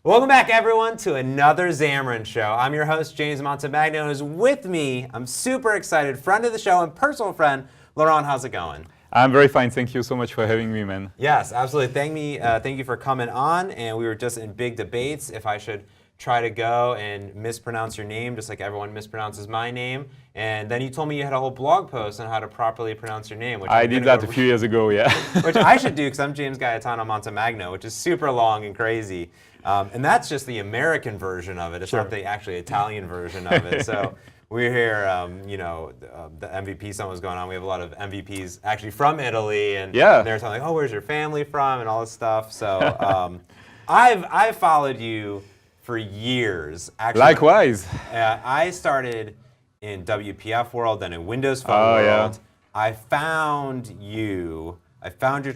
Welcome back, everyone, to another Xamarin Show. I'm your host, James Montemagno, and is with me, I'm super excited, friend of the show and personal friend, Laurent. How's it going? I'm very fine. Thank you so much for having me, man. Yes, absolutely. Thank you for coming on. And we were just in big debates if I should try to go and mispronounce your name, just like everyone mispronounces my name. And then you told me you had a whole blog post on how to properly pronounce your name. Which I did that a few years ago, yeah. Which I should do because I'm James Gaetano Montemagno, which is super long and crazy. And that's just the American version of it. It's not the actually Italian version of it. So we're here, the MVP summit was going on. We have a lot of MVPs actually from Italy, and they're telling like, oh, where's your family from, and all this stuff. So I've followed you for years. Actually, likewise. I started in WPF world, then in Windows Phone world. Yeah. I found your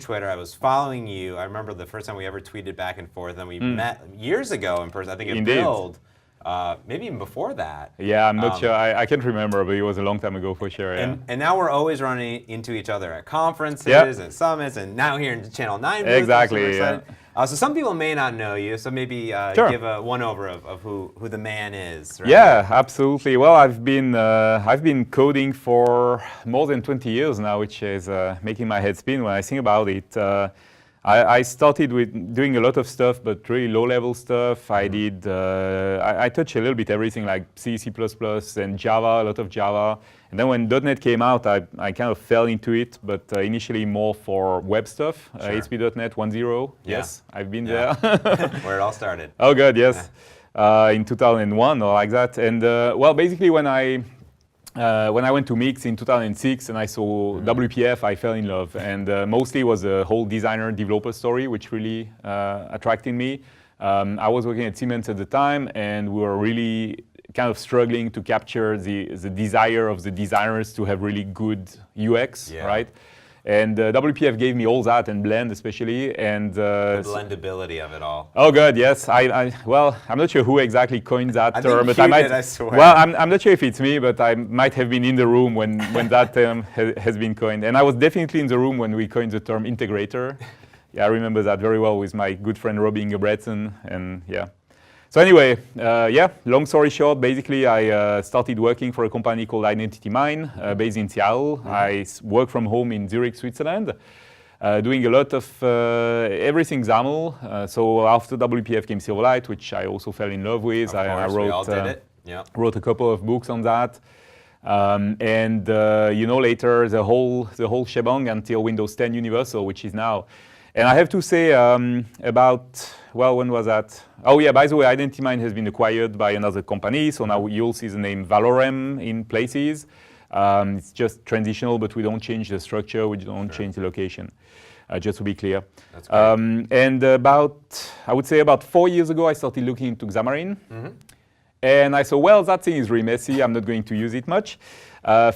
Twitter. I was following you. I remember the first time we ever tweeted back and forth, and we met years ago in person. I think in Build. Maybe even before that. Yeah, I'm not sure. I can't remember, but it was a long time ago for sure. Yeah. And now we're always running into each other at conferences and summits, and now here in Channel 9 booth. Exactly. Yeah. So some people may not know you, so maybe give a one-over of who the man is. Right? Yeah, absolutely. Well, I've been coding for more than 20 years now, which is making my head spin when I think about it. I started with doing a lot of stuff, but really low-level stuff. I did. I touched a little bit everything like C, C++, and Java, a lot of Java. And then when .NET came out, I kind of fell into it, but initially more for web stuff. ASP.NET 1.0. Yes, I've been there. Where it all started. Oh, God, yes. In 2001 or like that. And well, basically when I went to Mix in 2006 and I saw WPF, I fell in love. And mostly was a whole designer-developer story, which really attracted me. I was working at Siemens at the time, and we were really kind of struggling to capture the desire of the designers to have really good UX, right? And WPF gave me all that, and Blend especially, and the blendability of it all. Oh, good, yes. Well, I'm not sure who exactly coined that term, but I swear. Well, I'm not sure if it's me, but I might have been in the room when that term has been coined, and I was definitely in the room when we coined the term integrator. Yeah, I remember that very well with my good friend Robbie Ingebretsen, and yeah. So anyway, long story short, basically I started working for a company called IdentityMine, based in Seattle. I work from home in Zurich, Switzerland, doing a lot of everything XAML. So after WPF came Silverlight, which I also fell in love with. I wrote a couple of books on that. Later the whole shebang until Windows 10 Universal, which is now. And I have to say about, well, when was that? Oh yeah, by the way, IdentityMine has been acquired by another company, so now you'll see the name Valorem in places. It's just transitional, but we don't change the structure, we don't change the location, just to be clear. That's great. And I would say about 4 years ago, I started looking into Xamarin. And I thought, well, that thing is really messy, I'm not going to use it much.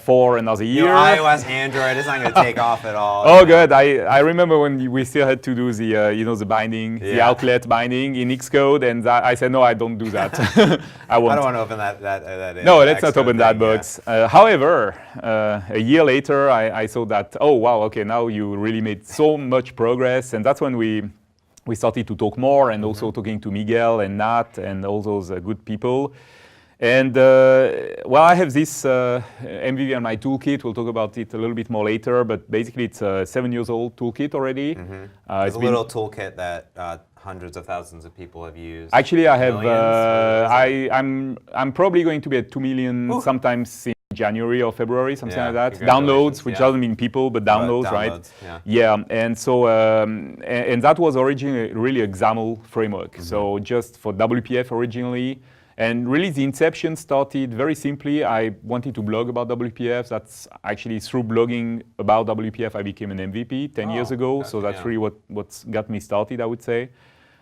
For another year. iOS, Android, it's not going to take off at all. Oh, good. I remember when we still had to do the, the binding, the outlet binding in Xcode, and I said, no, I don't do that. I don't want to open that. No, let's not open that box. However, a year later, I saw that, oh, wow, okay, now you really made so much progress, and that's when we started to talk more, and also talking to Miguel and Nat and all those good people. And well, I have this MVVM Light Toolkit. We'll talk about it a little bit more later, but basically it's a 7-year-old toolkit already. It's a little toolkit that hundreds of thousands of people have used. Actually, I have. I'm probably going to be at 2 million sometimes in January or February, something like that. Downloads, which doesn't mean people, but downloads, right? Yeah. And so, and that was originally really a XAML framework. So just for WPF originally. And really the inception started very simply. I wanted to blog about WPF. That's actually through blogging about WPF I became an MVP 10 years ago. So that's really what's got me started, I would say.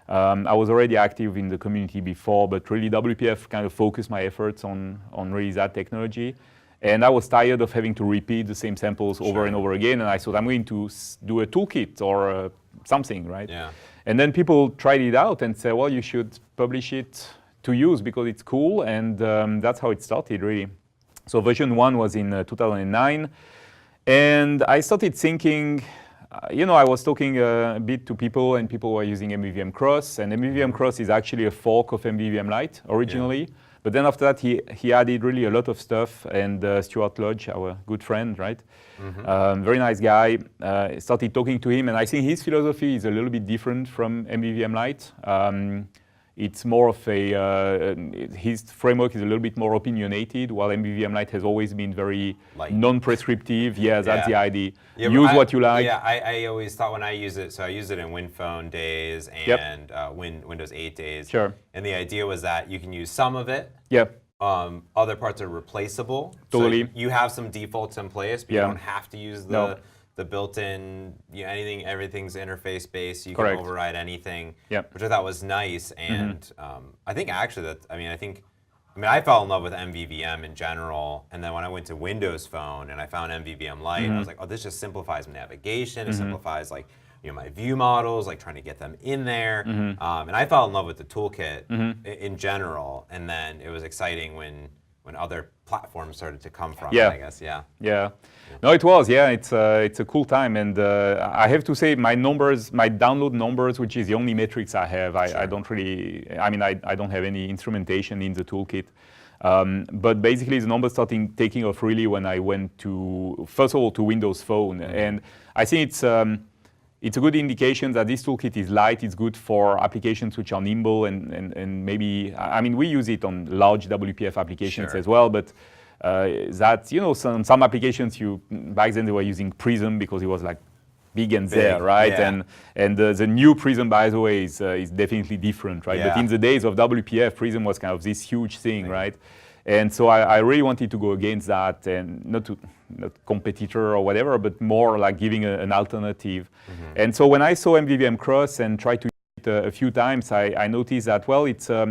I was already active in the community before, but really WPF kind of focused my efforts on really that technology. And I was tired of having to repeat the same samples over and over again. And I thought, I'm going to do a toolkit or something, right? And then people tried it out and said, well, you should publish it to use because it's cool, and that's how it started, really. So version 1 was in 2009, and I started thinking, I was talking a bit to people, and people were using MVVM Cross, and MVVM Cross is actually a fork of MVVM Light originally. Yeah. But then after that, he added really a lot of stuff, and Stuart Lodge, our good friend, right? Very nice guy, started talking to him, and I think his philosophy is a little bit different from MVVM Light. It's more of his framework is a little bit more opinionated, while MVVM Light has always been very non-prescriptive. Yeah, that's the idea. Yeah, use what you like. Yeah, I always thought when I use it, so I used it in WinPhone days and Windows 8 days. Sure. And the idea was that you can use some of it. Yep. Other parts are replaceable. Totally. So you have some defaults in place, but you don't have to use the built-in, everything's interface-based. You can override anything, which I thought was nice. And I think actually I fell in love with MVVM in general. And then when I went to Windows Phone and I found MVVM Light, I was like, oh, this just simplifies navigation. It simplifies my view models, trying to get them in there. And I fell in love with the toolkit in general. And then it was exciting when other platforms started to come from it, I guess. Yeah. No, it was. Yeah, it's a cool time, and I have to say my download numbers, which is the only metrics I have. I don't really. I don't have any instrumentation in the toolkit. But basically, the numbers started taking off really when I went to, first of all, to Windows Phone, and I think it's a good indication that this toolkit is light. It's good for applications which are nimble and maybe, we use it on large WPF applications as well, but some applications back then they were using Prism because it was big and there, right? Yeah. And the new Prism, by the way, is definitely different, right? Yeah. But in the days of WPF, Prism was kind of this huge thing, right? And so I really wanted to go against that, and not competitor or whatever, but more giving an alternative. And so when I saw MVVM Cross and tried to use it a few times, I noticed that,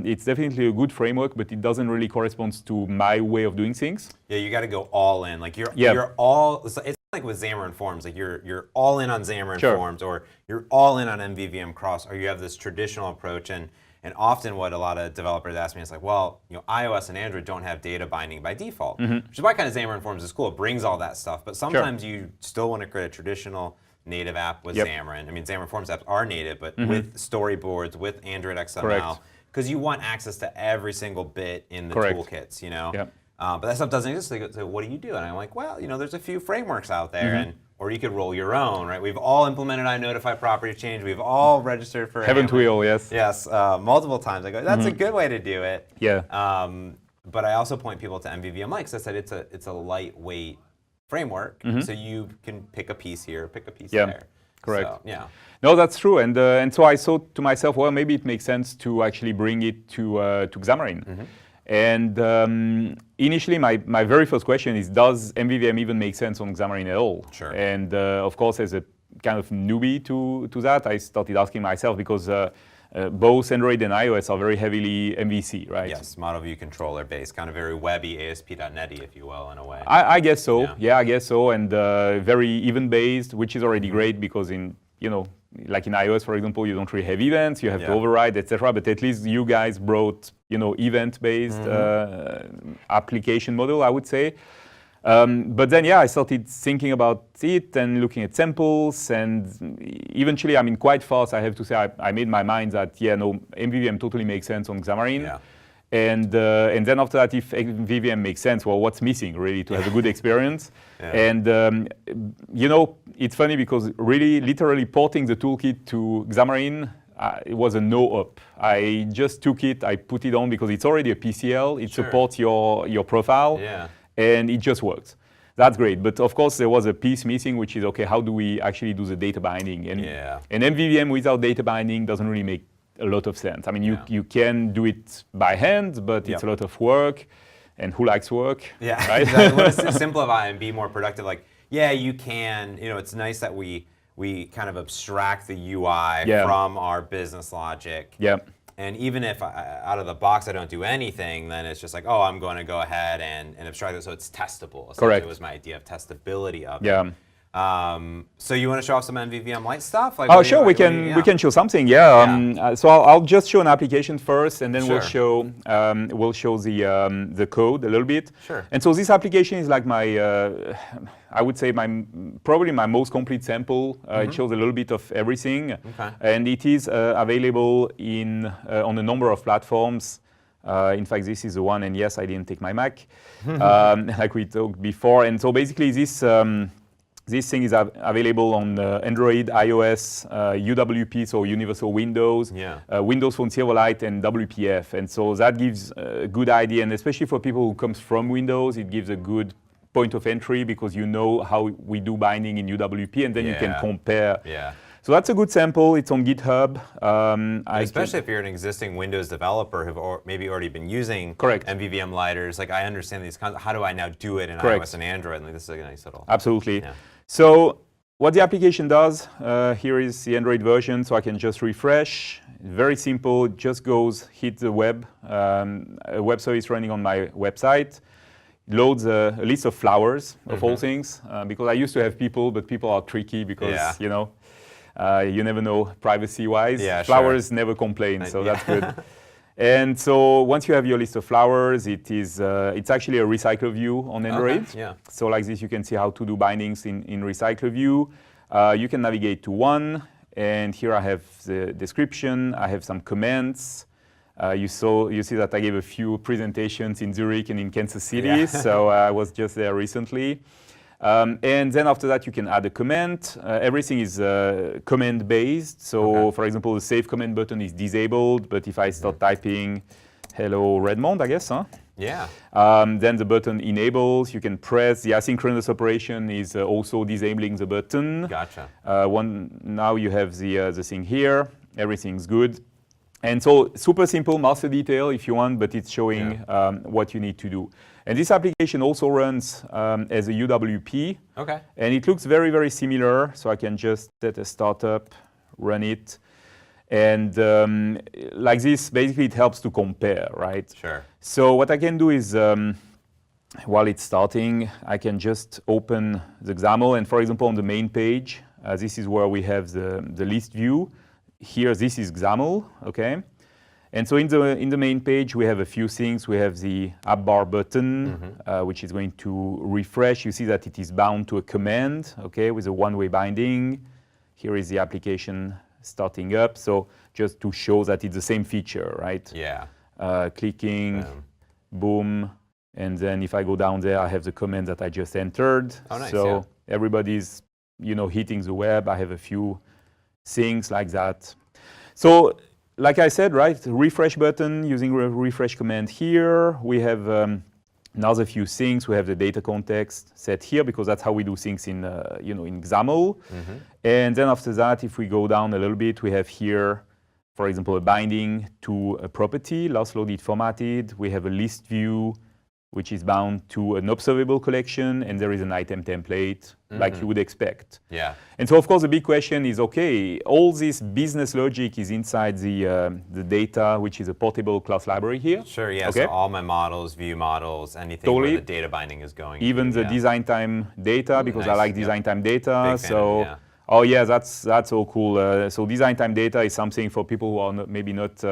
it's definitely a good framework, but it doesn't really correspond to my way of doing things. Yeah, you got to go all in. You're all. It's like with Xamarin.Forms. You're all in on Xamarin.Forms, or you're all in on MVVM Cross, or you have this traditional approach. And often what a lot of developers ask me is iOS and Android don't have data binding by default, which is why kind of Xamarin.Forms is cool. It brings all that stuff, but sometimes you still want to create a traditional native app with Xamarin. Xamarin.Forms apps are native, but with storyboards, with Android XML, because you want access to every single bit in the toolkits, But that stuff doesn't exist. So what do you do? And I'm like, there's a few frameworks out there, or you could roll your own, right? We've all implemented iNotify property change. We've all registered for Haven't we all, yes. Yes, multiple times. I go, that's a good way to do it. Yeah. But I also point people to MVVM Light, because I said it's a lightweight framework, so you can pick a piece here, pick a piece there. Correct. So, yeah. No, that's true. And so I thought to myself, maybe it makes sense to actually bring it to Xamarin. And initially, my very first question is, does MVVM even make sense on Xamarin at all? Sure. And of course, as a kind of newbie to that, I started asking myself, because both Android and iOS are very heavily MVC, right? Yes, model view controller based, kind of very webby, ASP.NET-y, if you will, in a way. I guess so. Yeah, I guess so. And very event based, which is already great, because like in iOS, for example, you don't really have events, you have to override, etc. But at least you guys brought, event-based application model, I would say. But then, I started thinking about it and looking at samples, and eventually, quite fast, I have to say, I made my mind that, MVVM totally makes sense on Xamarin. Yeah. And then after that, if MVVM makes sense, what's missing really to have a good experience? And it's funny because really, literally porting the toolkit to Xamarin, it was a no-up. I just took it, I put it on because it's already a PCL. It supports your profile, and it just works. That's great. But of course, there was a piece missing, which is, how do we actually do the data binding? And MVVM without data binding doesn't really make a lot of sense. You can do it by hand, but it's a lot of work, and who likes work? Yeah, right? Exactly. Want to simplify and be more productive. You can. It's nice that we kind of abstract the UI from our business logic. And even if out of the box I don't do anything, then it's just I'm going to go ahead and abstract it so it's testable. Correct. It was my idea of testability of it. So you want to show off some MVVM Light stuff? Like, oh, sure, we can show something. Yeah. So I'll just show an application first, and then we'll show the code a little bit. Sure. And so this application is like my, I would say probably my most complete sample. It shows a little bit of everything, and it is available on a number of platforms. In fact, this is the one, and yes, I didn't take my Mac, like we talked before. And so basically, this thing is available on Android, iOS, UWP, so Universal Windows, Windows Phone Silverlight, and WPF. And so that gives a good idea, and especially for people who comes from Windows, it gives a good point of entry because you know how we do binding in UWP, and then you can compare. So that's a good sample. It's on GitHub. Especially if you're an existing Windows developer who've maybe already been using MVVM lighters. Like, I understand these concepts. How do I now do it in iOS and Android? And like, this is a nice little. Absolutely. So what the application does, here is the Android version. So I can just refresh. Very simple. It just goes, hit the web, a web service running on my website. Loads a list of flowers, of all things, because I used to have people, but people are tricky because, you know, you never know privacy-wise. Flowers never complain, so that's good. And so once you have your list of flowers, it's actually a recycler view on Android. So like this, you can see how to do bindings in recycler view. You can navigate to one, and here I have the description. I have some comments. You see that I gave a few presentations in Zurich and in Kansas City, so I was just there recently. And then after that, you can add a comment. Everything is command-based. So, for example, the save command button is disabled. But if I start typing "Hello Redmond," I guess, then the button enables. You can press. The asynchronous operation is also disabling the button. Gotcha. Now you have the thing here. Everything's good. And so super simple master detail if you want, but it's showing what you need to do. And this application also runs as a UWP. And it looks very, very similar. So I can just set a startup, run it. And like this, basically it helps to compare, right? So what I can do is, while it's starting, I can just open the XAML. And for example, on the main page, this is where we have the list view. Here, this is XAML, And so in the main page, we have a few things. We have the app bar button, which is going to refresh. You see that it is bound to a command, with a one-way binding. Here is the application starting up. So just to show that it's the same feature, right? Clicking, boom, and then if I go down there, I have the command that I just entered. So everybody's, hitting the web. I have a few things like that. So, like I said, right, refresh button using refresh command here. We have another few things. We have the data context set here because that's how we do things in, in XAML. And then after that, if we go down a little bit, we have here, for example, a binding to a property, last loaded formatted. We have a list view, which is bound to an observable collection, and there is an item template, like you would expect. And so, of course, the big question is, all this business logic is inside the data, which is a portable class library here. So all my models, view models, anything where the data binding is going. Even the design time data, because I like design time data. So, that's so cool. So design time data is something for people who are maybe not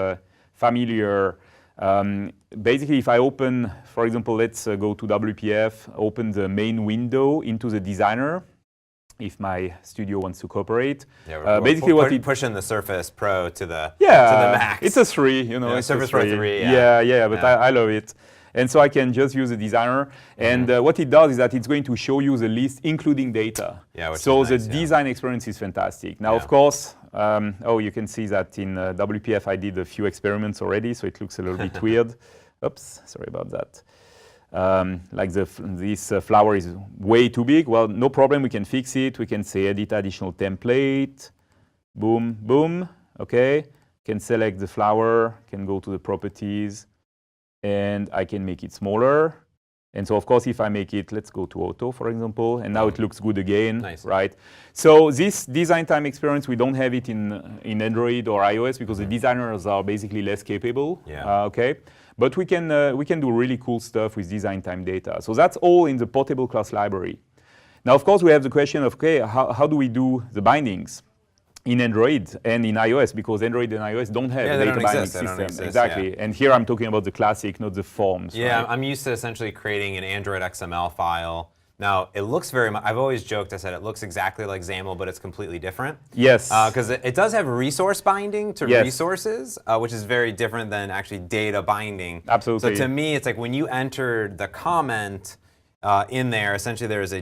familiar. Basically, if I open, for example, let's go to WPF, open the main window into the designer, if my studio wants to cooperate. Basically, what it pushing the Surface Pro to the max. It's a 3, it's Surface Pro 3. But I love it. And so I can just use the designer. And what it does is that it's going to show you the list, including data. So the design experience is fantastic. Now, of course, you can see that in WPF I did a few experiments already, so it looks a little bit weird. Oops, sorry about that. Like this flower is way too big. Well, no problem, we can fix it. We can say edit additional template. Boom, boom, Can select the flower, can go to the properties, and I can make it smaller. And so, of course, if I make it, let's go to auto, for example, and now it looks good again, right? So this design time experience, we don't have it in Android or iOS because the designers are basically less capable, But we can do really cool stuff with design time data. So that's all in the portable class library. Now, of course, we have the question of, okay, how do we do the bindings in Android and in iOS? Because Android and iOS don't have a data binding system. Exactly. And here I'm talking about the classic, not the forms. Yeah, right? I'm used to essentially creating an Android XML file. Now, it looks very much, I've always joked, I said it looks exactly like XAML, but it's completely different. Yes. Because it does have resource binding to resources, which is very different than actually data binding. Absolutely. So to me, it's like when you entered the comment in there, essentially there's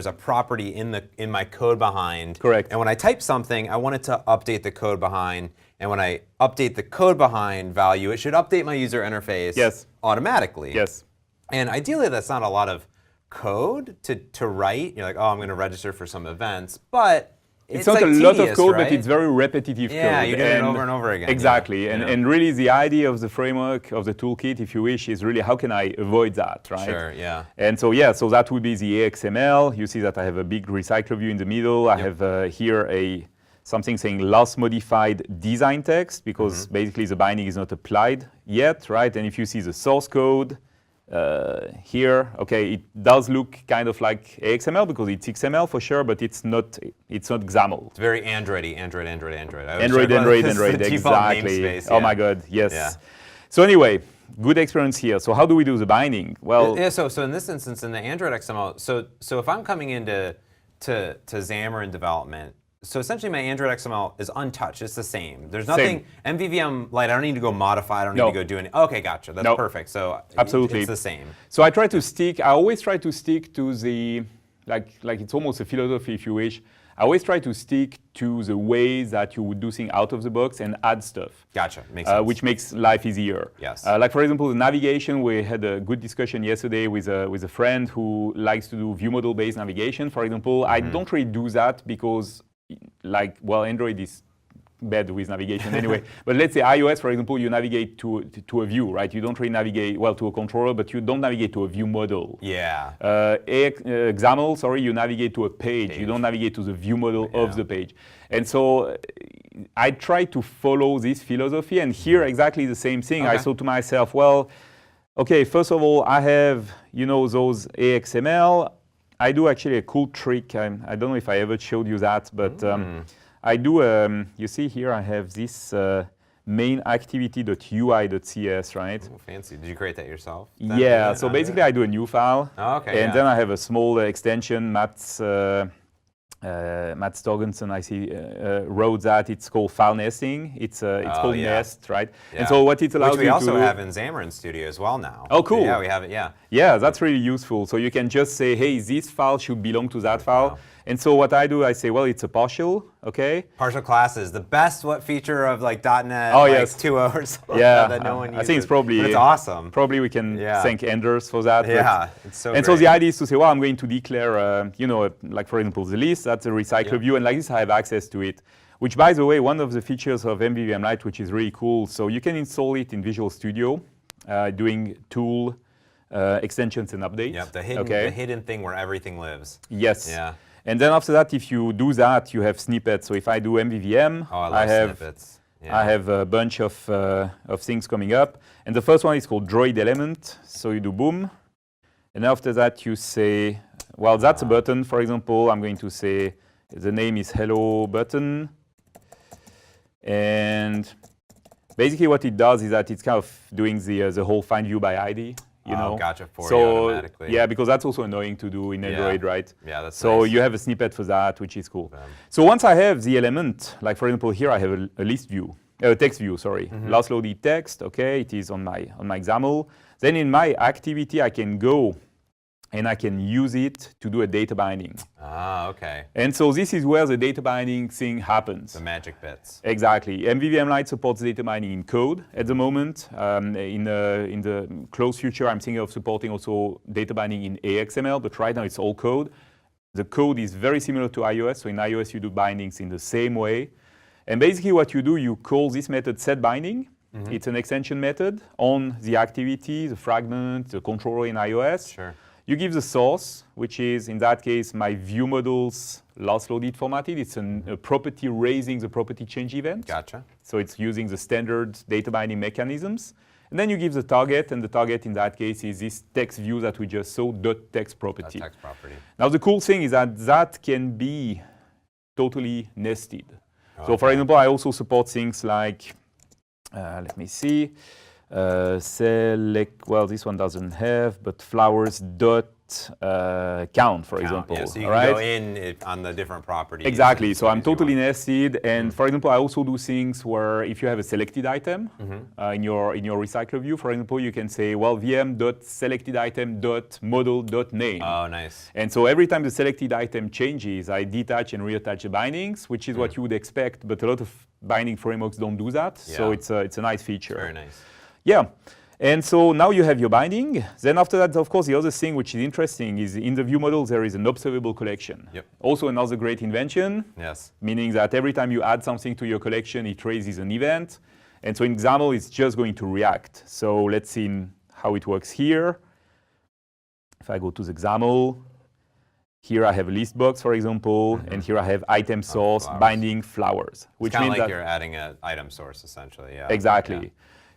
a property in my code behind. Correct. And when I type something, I want it to update the code behind. And when I update the code behind value, it should update my user interface automatically. Yes. And ideally, that's not a lot of code to write. You're like, oh, I'm going to register for some events, but it's not like a lot of code, right? but it's very repetitive code. Yeah, you do it over and over again. Exactly, and really the idea of the framework, of the toolkit, if you wish, is really how can I avoid that, right? Sure, yeah. And so so that would be the AXML. You see that I have a big recycler view in the middle. I have here something saying last modified design text, because basically the binding is not applied yet, right? And if you see the source code, here, okay, it does look kind of like AXML because it's XML for sure, but it's not XAML. It's very Android-y, Android. Android, exactly. Oh my God, yes. Yeah. So anyway, good experience here. So how do we do the binding? Well, yeah. So in this instance, in the Android XML, so if I'm coming into Xamarin development. So essentially, my Android XML is untouched. It's the same. There's nothing. MVVM Light. I don't need to go modify. I don't need to go do anything. Okay, gotcha. That's perfect. So absolutely, it's the same. So I always try to stick to the like it's almost a philosophy, if you wish. I always try to stick to the ways that you would do things out of the box and add stuff. Gotcha. Makes sense. Which makes life easier. Yes. Like for example, the navigation. We had a good discussion yesterday with a friend who likes to do view model based navigation. For example, I don't really do that because Android is bad with navigation anyway. But let's say iOS, for example, you navigate to a view, right? You don't really navigate, to a controller, but you don't navigate to a view model. Yeah. XAML, you navigate to a page. You don't navigate to the view model of the page. And so I try to follow this philosophy, and here exactly the same thing. I thought to myself, well, okay, first of all, I have, those AXML. I do actually a cool trick. I don't know if I ever showed you that, but I do, you see here I have this main activity.ui.cs, right? Oh, fancy. Did you create that yourself? Yeah, so basically I do a new file. Oh, okay, and then I have a small extension, Mats Torgensen, I see, wrote that. It's called file nesting. It's called Nest, right? Yeah. And so what it allows you to do... Which we also have in Xamarin Studio as well now. Oh, cool. Yeah, we have it, yeah. Yeah, that's really useful. So you can just say, hey, this file should belong to that file. And so what I do, I say, well, it's a partial, okay? Partial classes, the best feature of .NET 2.0 or something that no one uses. I think it's probably... But it's awesome. Probably we can thank Anders for that. Yeah, it's so great. And so the idea is to say, well, I'm going to declare, like for example, the list, that's a recycler view, and like this I have access to it. Which, by the way, one of the features of MVVM Light, which is really cool, so you can install it in Visual Studio, doing tool, extensions and updates. Yep, the hidden thing where everything lives. Yes. Yeah. And then after that, if you do that, you have snippets. So if I do MVVM, I have snippets. Yeah. I have a bunch of things coming up. And the first one is called droid element. So you do boom. And after that, you say, well, that's a button, for example. I'm going to say the name is hello button. And basically what it does is that it's kind of doing the whole find view by ID. Gotcha, for you automatically. Yeah, because that's also annoying to do in Android, right? Yeah, that's so nice. You have a snippet for that, which is cool. So once I have the element, like for example, here I have a list view, text view, sorry. Last loaded text, okay, it is on my XAML. Then in my activity, I can go and I can use it to do a data binding. Ah, okay. And so this is where the data binding thing happens. The magic bits. Exactly. MVVM Light supports data binding in code at the moment. In the close future, I'm thinking of supporting also data binding in AXML, but right now it's all code. The code is very similar to iOS. So in iOS, you do bindings in the same way. And basically what you do, you call this method setBinding. It's an extension method on the activity, the fragment, the controller in iOS. Sure. You give the source, which is, in that case, my view model's last loaded formatted. It's a property raising the property change event. Gotcha. So it's using the standard data binding mechanisms. And then you give the target, and the target in that case is this text view that we just saw, .text property. Text property. Now the cool thing is that that can be totally nested. Okay. So for example, I also support things like, let me see, select, well, this one doesn't have, but flowers dot count, for example. Yeah, so you can go in on the different properties. Exactly. So I'm totally nested. And for example, I also do things where if you have a selected item in your recycler view, for example, you can say, well, vm.selecteditem.model.name. Oh, nice. And so every time the selected item changes, I detach and reattach the bindings, which is what you would expect, but a lot of binding frameworks don't do that. Yeah. So it's a nice feature. Very nice. Yeah. And so now you have your binding. Then after that, of course, the other thing which is interesting is in the view model, there is an observable collection. Yep. Also another great invention. Yes. Meaning that every time you add something to your collection, it raises an event. And so in XAML, it's just going to react. So let's see how it works here. If I go to the XAML, here I have a list box, for example, and here I have item source, binding, flowers. Which means like you're adding an item source, essentially. Yeah. Exactly. Yeah.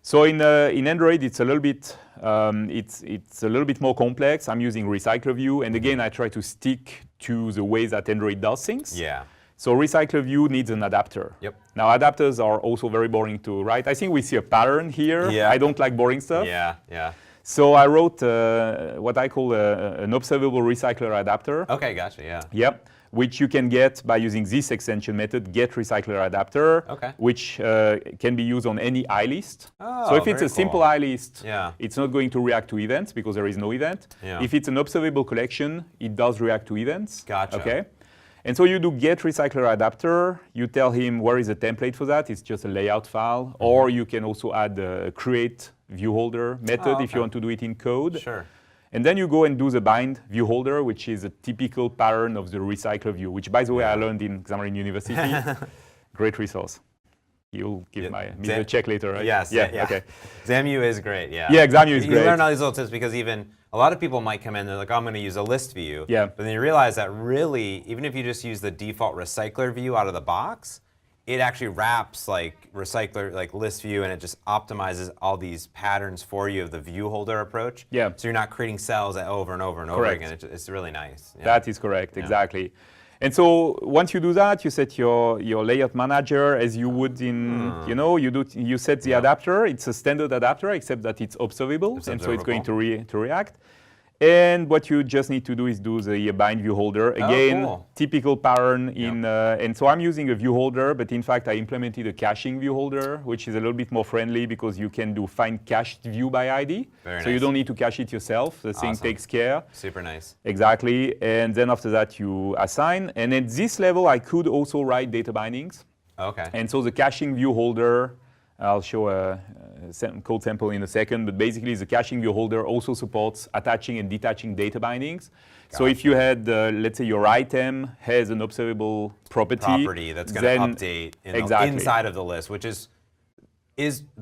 So in Android, it's a little bit it's a little bit more complex. I'm using Recycler View, and again, I try to stick to the way that Android does things. Yeah. So Recycler View needs an adapter. Yep. Now adapters are also very boring to write. I think we see a pattern here. Yeah. I don't like boring stuff. Yeah. Yeah. So I wrote what I call an observable recycler adapter. Okay, gotcha. Yeah. Yep. Which you can get by using this extension method, getRecyclerAdapter, which can be used on any iList. Oh, so if it's a simple iList, it's not going to react to events because there is no event. Yeah. If it's an observable collection, it does react to events. Gotcha. Okay. And so you do getRecyclerAdapter. You tell him where is the template for that. It's just a layout file. Or you can also add a create view holder method if you want to do it in code. Sure. And then you go and do the bind view holder, which is a typical pattern of the recycler view, which, by the way, I learned in Xamarin University. Great resource. You'll give me a check later, right? Yes. Yeah. Okay. XAMU is great. Yeah. Yeah, XAMU is great. You learn all these little tips because even a lot of people might come in, they're like, oh, I'm going to use a list view. Yeah. But then you realize that really, even if you just use the default recycler view out of the box, it actually wraps like recycler, like list view, and it just optimizes all these patterns for you of the view holder approach. Yeah. So you're not creating cells over and over and over again. It's really nice. Yeah. That is correct, exactly. And so once you do that, you set your layout manager as you would in, you set the adapter. It's a standard adapter, except that it's observable, and so it's going to react. And what you just need to do is do the bind view holder. Again, typical pattern in, and so I'm using a view holder, but in fact I implemented a caching view holder, which is a little bit more friendly because you can do find cached view by ID. So you don't need to cache it yourself. The thing takes care. Super nice. Exactly. And then after that you assign. And at this level, I could also write data bindings. Okay. And so the caching view holder, I'll show a code sample in a second, but basically the caching view holder also supports attaching and detaching data bindings. So if you had, let's say your item has an observable property that's going to update inside of the list, which is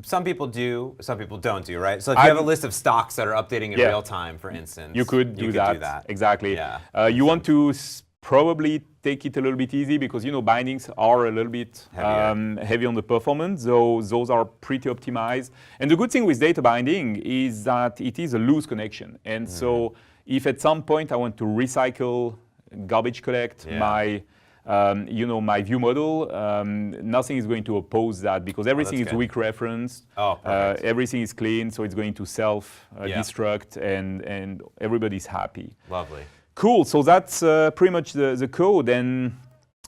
some people do, some people don't do, right? So if you have a list of stocks that are updating in real time, for instance, you could do that. Exactly. Yeah. You want to probably take it a little bit easy because bindings are a little bit heavy on the performance, so those are pretty optimized. And the good thing with data binding is that it is a loose connection. And so if at some point I want to recycle, garbage collect my my view model, nothing is going to oppose that because everything is weak referenced. Everything is clean, so it's going to self-destruct and everybody's happy. Lovely. Cool, so that's pretty much the code. And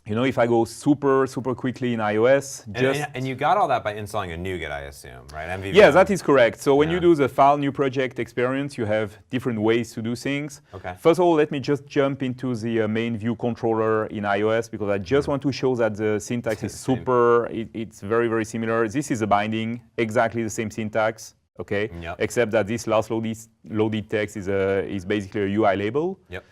if I go super quickly in iOS, and you got all that by installing a NuGet, I assume, right? MVVM. Yeah, that is correct. So when you do the file new project experience, you have different ways to do things. Okay. First of all, let me just jump into the main view controller in iOS because I just want to show that the syntax is super. It's very similar. This is a binding, exactly the same syntax. Okay. Except that this last loaded text is basically a UI label. Yep.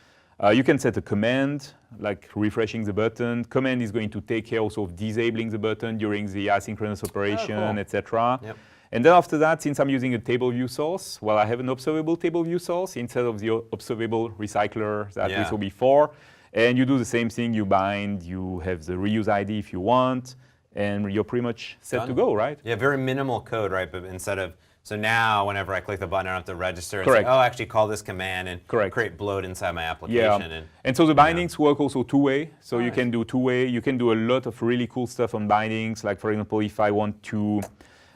You can set a command, like refreshing the button. Command is going to take care also of disabling the button during the asynchronous operation, etc. Yep. And then after that, since I'm using a table view source, I have an observable table view source instead of the observable recycler that we saw before. And you do the same thing. You bind, you have the reuse ID if you want, and you're pretty much set to go, right? Yeah, very minimal code, right? But instead of So now, whenever I click the button, I don't have to register and Correct. say, oh, actually call this command and Correct. create bloat inside my application. Yeah. And so the bindings work also two-way. So you can do two-way. You can do a lot of really cool stuff on bindings. Like, for example, if I want to,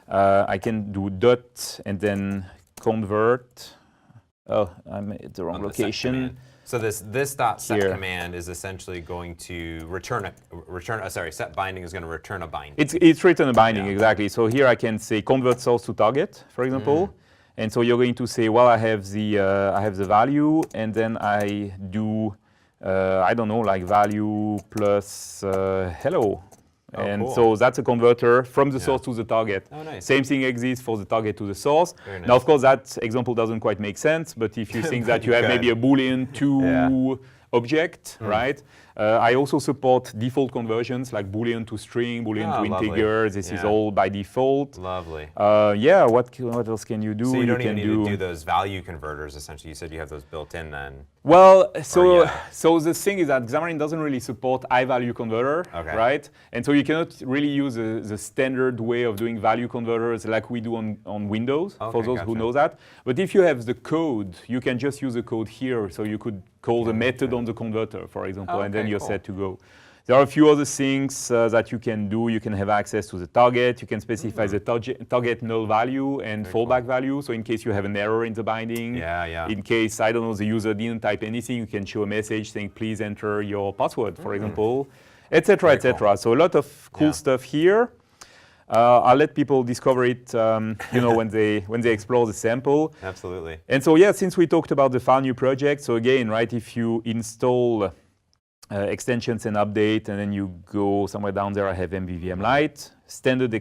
I can do dot and then convert. Oh, I'm at the wrong location. So this dot set command is essentially going to set binding is going to return a binding. It's written a binding, exactly. So here I can say convert source to target, for example. And so you're going to say, well, I have the value, and then I do, I don't know, like value plus hello. And so that's a converter from the source to the target. Oh, nice. Same thing exists for the target to the source. Nice. Now, of course, that example doesn't quite make sense, but if you think that you have maybe a Boolean to object, right? I also support default conversions like Boolean to string, Boolean to integer. This is all by default. Lovely. Yeah, what else can you do? So you don't even need to do those value converters, essentially. You said you have those built in then. Well, so the thing is that Xamarin doesn't really support high-value converter, right? And so you cannot really use the standard way of doing value converters like we do on Windows, for those who know that. But if you have the code, you can just use the code here. So you could call the method on the converter, for example, and then you're set to go. There are a few other things that you can do. You can have access to the target. You can specify the target null value and fallback value. So in case you have an error in the binding, in case, I don't know, the user didn't type anything, you can show a message saying, please enter your password, for example, etc., etc. So a lot of cool stuff here. I'll let people discover it, when they explore the sample. Absolutely. And so, since we talked about the file new project, so again, right, if you install extensions and update, and then you go somewhere down there, I have MVVM Light, standard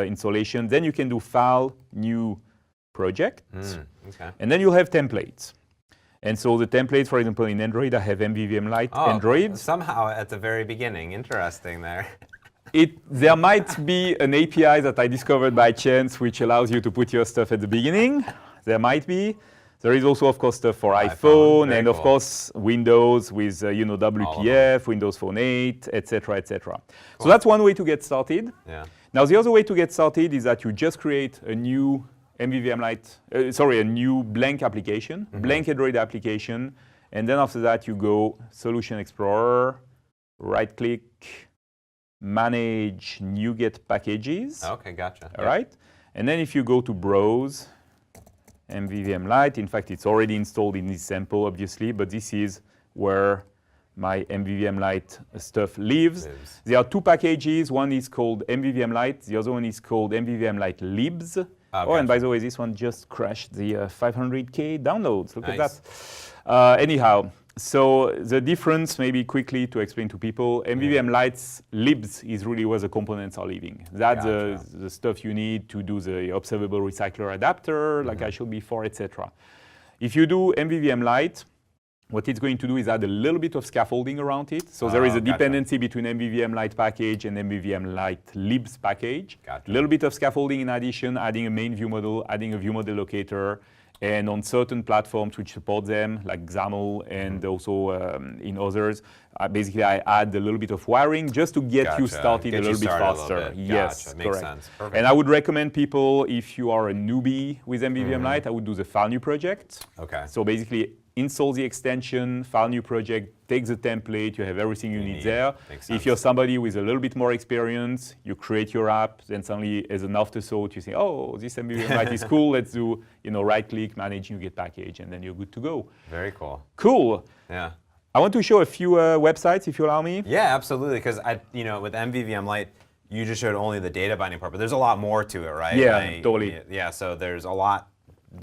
installation. Then you can do file new project, and then you'll have templates. And so the templates, for example, in Android, I have MVVM Light Android. Somehow at the very beginning, interesting there. There might be an API that I discovered by chance which allows you to put your stuff at the beginning. There might be. There is also, of course, stuff for iPhone and, of course, Windows with WPF, Windows Phone 8, etc., etc. So that's one way to get started. Now, the other way to get started is that you just create a new MVVM Light, a new blank application, blank Android application, and then after that you go Solution Explorer, right-click, Manage NuGet Packages. Okay, gotcha. All right, and then if you go to Browse, MVVM Light, in fact, it's already installed in this sample, obviously, but this is where my MVVM Light stuff lives. There are two packages. One is called MVVM Light. The other one is called MVVM Light Libs. And by the way, this one just crashed the 500K downloads. Look at that. Anyhow, so the difference, maybe quickly to explain to people, MVVM Light's libs is really where the components are living. That's the stuff you need to do the observable recycler adapter, like I showed before, etc. If you do MVVM Light, what it's going to do is add a little bit of scaffolding around it. So there is a dependency between MVVM Light package and MVVM Light libs package. A little bit of scaffolding in addition, adding a main view model, adding a view model locator. And on certain platforms which support them, like XAML and also in others, basically I add a little bit of wiring just to get you started a little bit faster. Yes, Makes sense. Perfect. And I would recommend people, if you are a newbie with MVVM Light, I would do the file new project. So basically install the extension, file new project, take the template, you have everything you need there. If you're somebody with a little bit more experience, you create your app, then suddenly as an afterthought, you say, oh, this MVVM Light is cool, let's do, right-click, manage NuGet package, and then you're good to go. Very cool. Cool. Yeah. I want to show a few websites, if you allow me. Yeah, absolutely, because with MVVM Light, you just showed only the data binding part, but there's a lot more to it, right? Yeah, totally. Yeah, so there's a lot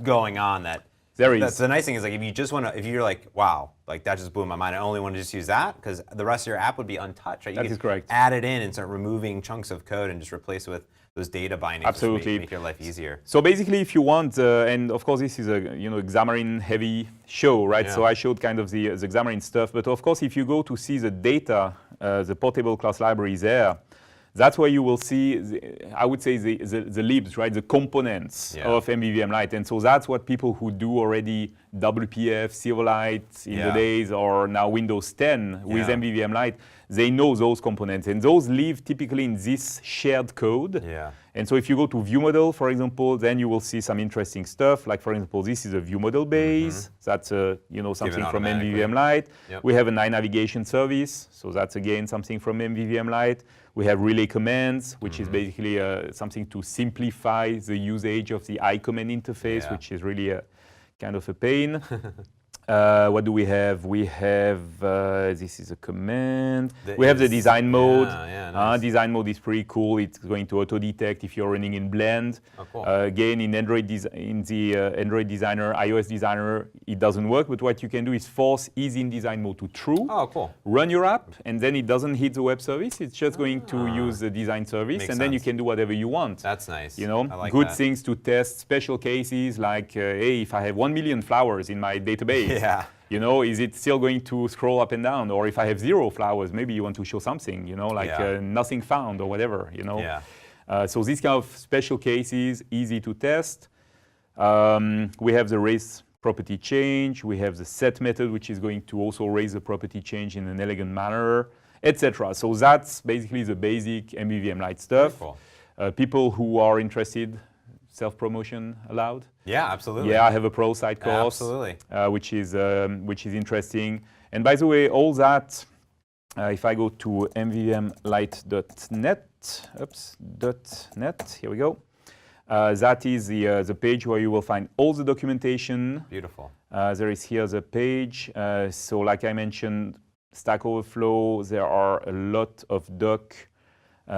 going on that. There is. That's the nice thing is, like, if you're like, wow, like that just blew my mind. I only want to just use that because the rest of your app would be untouched, right? That is correct. Add it in and start removing chunks of code and just replace it with those data bindings. Absolutely. Make your life easier. So basically, if you want, and of course this is a Xamarin-heavy show, right? So I showed kind of the Xamarin stuff, but of course if you go to see the data, the portable class library there, that's where you will see, I would say, the libs, right? The components of MVVM Light. And so that's what people who do already WPF, Silverlight in the days, or now Windows 10 with MVVM Light, they know those components. And those live typically in this shared code. And so if you go to ViewModel, for example, then you will see some interesting stuff. Like, for example, this is a ViewModel base. That's something from MVVM Light. We have an iNavigation service. So that's, again, something from MVVM Light. We have relay commands, which is basically something to simplify the usage of the iCommand interface, which is really a kind of a pain. What do we have? We have, this is a command. We have the design mode. Nice. Design mode is pretty cool. It's going to auto-detect if you're running in Blend. Again, in Android Android Designer, iOS Designer, it doesn't work. But what you can do is force easy in design mode to true. Run your app, and then it doesn't hit the web service. It's just going to use the design service, and then you can do whatever you want. That's nice. You know, good things to test, special cases like, hey, if I have 1 million flowers in my database, you know, is it still going to scroll up and down? Or if I have 0 flowers, maybe you want to show something, you know, like nothing found or whatever, you know. So these kind of special cases, easy to test. We have the raise property change. We have the set method, which is going to also raise the property change in an elegant manner, etc. So that's basically the basic MVVM Light stuff. People who are interested, self-promotion allowed? Yeah, absolutely. Yeah, I have a pro site course, which is interesting. And by the way, all that, if I go to mvvmlight.net, .net, here we go. That is the page where you will find all the documentation. Beautiful. There is here the page. So like I mentioned, Stack Overflow, there are a lot of doc,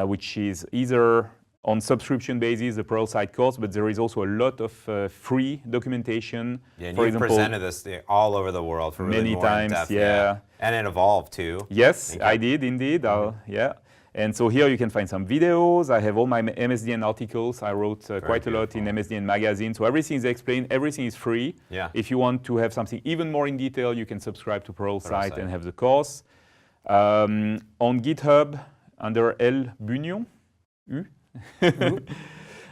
which is either on subscription basis, the pro site course, but there is also a lot of free documentation. And you've presented this all over the world for really many times, in-depth, and it evolved too. Yes, I did indeed. And so here you can find some videos. I have all my MSDN articles. I wrote quite a lot in MSDN magazine. So everything is explained. Everything is free. If you want to have something even more in detail, you can subscribe to Pro site and have the course. On GitHub, under L. Bugnion,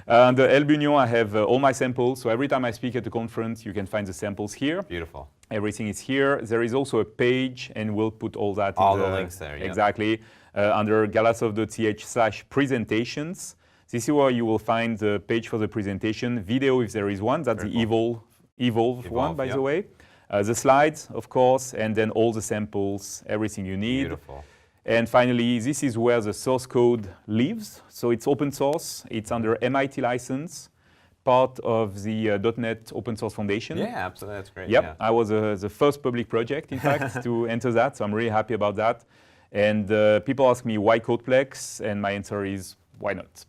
under L. Bugnion, I have all my samples. So every time I speak at a conference, you can find the samples here. Beautiful. Everything is here. There is also a page, and we'll put all that all the links there. Exactly. Under galasov.ch/presentations. This is where you will find the page for the presentation. Video, if there is one. That's the Evolve one, by the way. The slides, of course, and then all the samples, everything you need. Beautiful. And finally, this is where the source code lives. So it's open source. It's under MIT license, part of the .NET Open Source Foundation. Yeah, absolutely. That's great. Yep. I was the first public project, in fact, to enter that. So I'm really happy about that. And people ask me, why Codeplex? And my answer is, why not?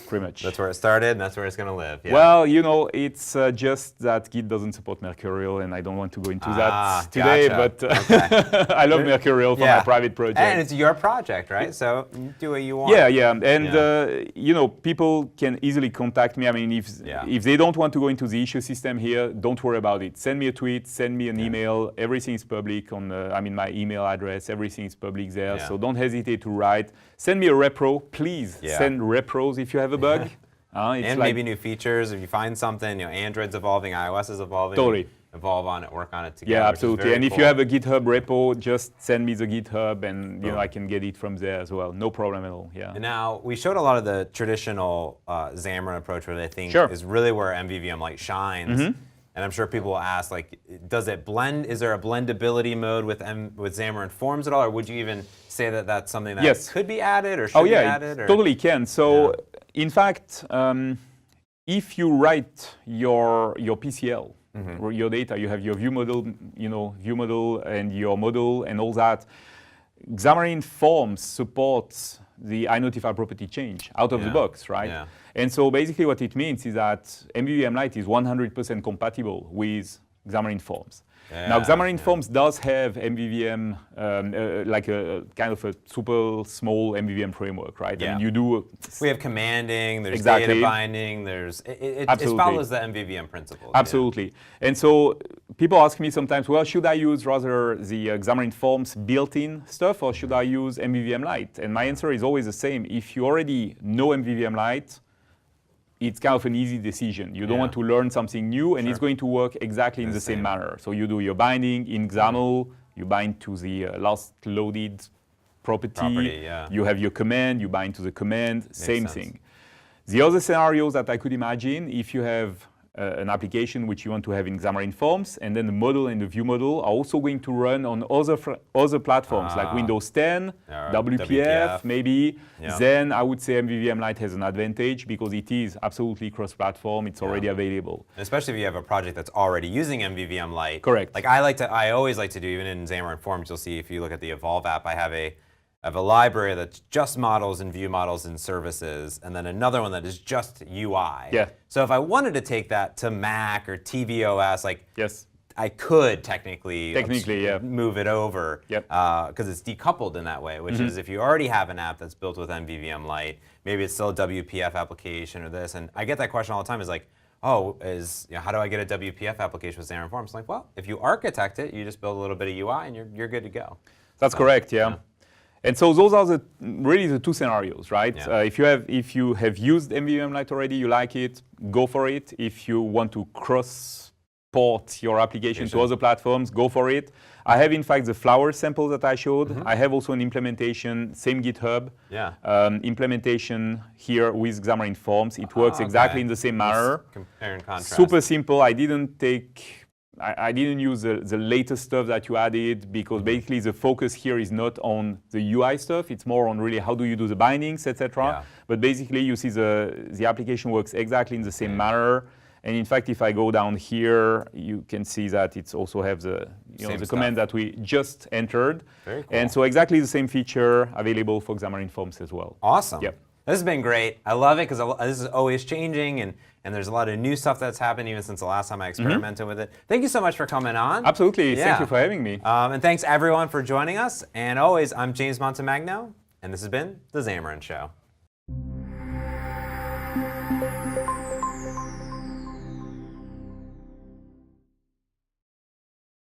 Pretty much. That's where it started, and that's where it's going to live. Well, you know, it's just that Git doesn't support Mercurial, and I don't want to go into that today, but I love Mercurial for my private project. And it's your project, right? So do what you want. Yeah. And, you know, people can easily contact me. I mean, if they don't want to go into the issue system here, don't worry about it. Send me a tweet, send me an email. Everything is public on, my email address. Everything is public there. So don't hesitate to write. Send me a repro. Please send repros if you have a bug. And maybe new features. If you find something, you know, Android's evolving, iOS is evolving. Totally. Evolve on it, work on it together. Yeah, absolutely. And if you have a GitHub repo, just send me the GitHub, and you know I can get it from there as well. No problem at all. Yeah. And now we showed a lot of the traditional Xamarin approach, which I think is really where MVVM Light shines. And I'm sure people will ask, like, does it blend? Is there a blendability mode with Xamarin.Forms at all, or would you even say that that's something that could be added or should be added? It totally can. So, in fact, if you write your PCL, or your data, you have your ViewModel, ViewModel and your model and all that. Xamarin.Forms supports the iNotify property change out of the box, right? Yeah. And so basically what it means is that MVVM Light is 100% compatible with Xamarin.Forms. Now, Xamarin.Forms does have MVVM, like a kind of a super small MVVM framework, right? I mean, you do. We have commanding, there's data binding, there's. It follows the MVVM principles. Absolutely. And so people ask me sometimes, well, should I use rather the Xamarin.Forms built-in stuff, or should I use MVVM Light? And my answer is always the same. If you already know MVVM Light, it's kind of an easy decision. You don't want to learn something new, and it's going to work exactly in the same manner. So you do your binding in XAML, you bind to the last loaded property. You have your command, you bind to the command, same thing. The other scenarios that I could imagine, if you have an application which you want to have in Xamarin.Forms, and then the model and the view model are also going to run on other platforms like Windows 10, WPF maybe, then I would say MVVM Light has an advantage because it is absolutely cross-platform, it's already available. And especially if you have a project that's already using MVVM Light. Correct. Like I always like to do, even in Xamarin.Forms, you'll see if you look at the Evolve app, I have a library that's just models and view models and services, and then another one that is just UI. Yeah. So if I wanted to take that to Mac or tvOS, like I could technically move it over because it's decoupled in that way, which is if you already have an app that's built with MVVM Light, maybe it's still a WPF application or this, and I get that question all the time is like, oh, how do I get a WPF application with Xamarin.Forms? Like, well, if you architect it, you just build a little bit of UI and you're good to go. That's correct, And so those are really the two scenarios, right? If you have used MVVM Light already, you like it, go for it. If you want to cross-port your application to other platforms, go for it. I have, in fact, the Flower sample that I showed. I have also an implementation, same GitHub, implementation here with Xamarin.Forms. It works exactly in the same manner. Compare and contrast. Super simple. I didn't use the latest stuff that you added because basically the focus here is not on the UI stuff. It's more on really how do you do the bindings, etc. But basically you see the application works exactly in the same manner. And in fact, if I go down here, you can see that it also has the command that we just entered. Very cool. And so exactly the same feature available for Xamarin.Forms as well. Awesome. This has been great. I love it because this is always changing, and there's a lot of new stuff that's happened even since the last time I experimented with it. Thank you so much for coming on. Absolutely. Thank you for having me. And thanks everyone for joining us. And always, I'm James Montemagno, and this has been The Xamarin Show.